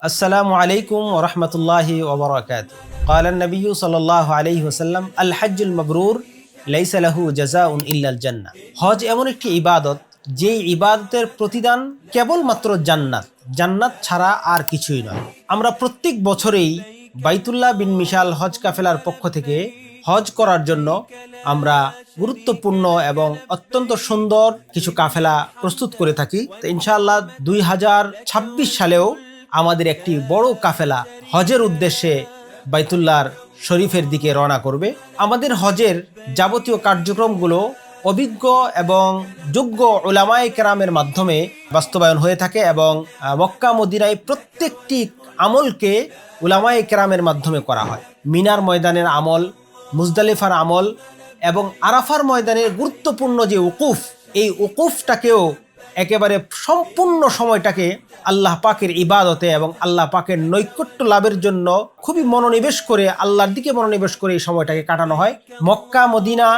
السلام عليكم ورحمة الله وبركاته. قال النبي صلى الله عليه وسلم الحج المبرور ليس له جزاء إلا الجنة. হজ এমন একটি ইবাদত যে ইবাদতের প্রতিদান কেবলমাত্র জান্নাত, জান্নাত ছাড়া আর কিছুই নয়। আমরা প্রত্যেক বছরেই বাইতুল্লাহ বিন মিশাল হজ কাফেলার পক্ষ থেকে হজ করার জন্য আমরা গুরুত্বপূর্ণ এবং অত্যন্ত সুন্দর কিছু কাফেলা প্রস্তুত করে থাকি। তো ইনশাআল্লাহ 2026 সালেও আমাদের একটি বড় কাফেলা হজের উদ্দেশ্যে বাইতুল্লাহর শরীফের দিকে রওনা করবে। আমাদের হজের যাবতীয় কার্যক্রমগুলো অভিজ্ঞ এবং যোগ্য উলামায়ে কেরামের মাধ্যমে বাস্তবায়ন হয়ে থাকে এবং মক্কা মদিনায় প্রত্যেকটি আমলকে উলামায়ে কেরামের মাধ্যমে করা হয়। মিনার ময়দানের আমল, মুজদালিফার আমল এবং আরাফার ময়দানের গুরুত্বপূর্ণ যে উকুফ, এই উকুফটাকেও একেবারে সম্পূর্ণ সময়টাকে আল্লাহ পাকের ইবাদতে এবং আল্লাহ পাকের নৈকট্য লাভের জন্য খুবই মনোনিবেশ করে, আল্লাহর দিকে মনোনিবেশ করে এই সময়টাকে কাটানো হয়। মক্কা মদিনা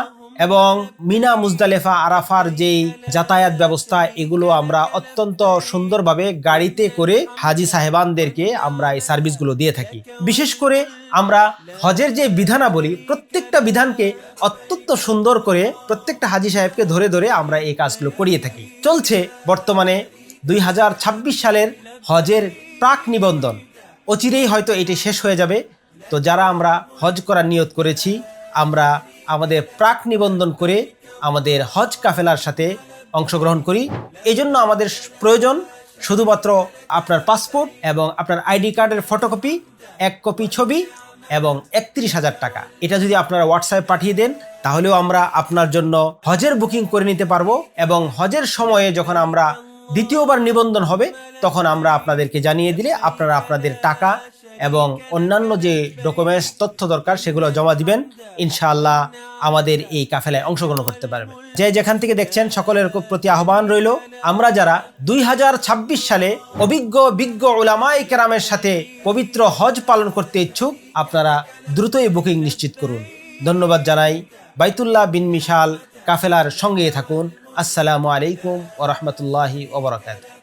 এবং মিনা মুজদালেফা আরাফার যেই যাতায়াত ব্যবস্থা, এগুলো আমরা অত্যন্ত সুন্দরভাবে গাড়িতে করে হাজি সাহেবানদেরকে আমরা এই সার্ভিসগুলো দিয়ে থাকি। বিশেষ করে আমরা হজের যে বিধানাবলী, প্রত্যেকটা বিধানকে অত্যন্ত সুন্দর করে প্রত্যেকটা হাজি সাহেবকে ধরে ধরে আমরা এই কাজগুলো করিয়ে থাকি। চলছে বর্তমানে 2026 সালের হজের প্রাক নিবন্ধন। অচিরেই হয়তো এটি শেষ হয়ে যাবে। তো যারা আমরা হজ করার নিয়ত করেছি, আমরা আমাদের প্রাক নিবন্ধন করে আমাদের হজ কাফেলার সাথে অংশগ্রহণ করি। এই জন্য আমাদের প্রয়োজন শুধুমাত্র আপনার পাসপোর্ট এবং আপনার আইডি কার্ডের ফটোকপি, 1 কপি ছবি এবং 31,000 টাকা। এটা যদি আপনারা হোয়াটসঅ্যাপে পাঠিয়ে দেন, তাহলেও আমরা আপনার জন্য হজের বুকিং করে নিতে পারবো এবং হজের সময়ে যখন আমরা দ্বিতীয়বার নিবন্ধন হবে, তখন আমরা আপনাদেরকে জানিয়ে দিলে আপনারা আপনাদের টাকা এবং অন্যান্য যে ডকুমেন্টস তথ্য দরকার সেগুলো জমা দিবেন। ইনশাআল্লাহ আমাদের এই কাফেলায় অংশগ্রহণ করতে পারবেন। যে যেখান থেকে দেখছেন সকলের প্রতি আহ্বান রইল, আমরা যারা 2026 সালে বিজ্ঞ উলামায়ে কেরামের সাথে পবিত্র হজ পালন করতে ইচ্ছুক, আপনারা দ্রুতই বুকিং নিশ্চিত করুন। ধন্যবাদ জানাই। বাইতুল্লাহ বিন মিশাল কাফেলার সঙ্গে থাকুন। আসসালামু আলাইকুম ওয়া রাহমাতুল্লাহি ওয়া বারাকাতুহু।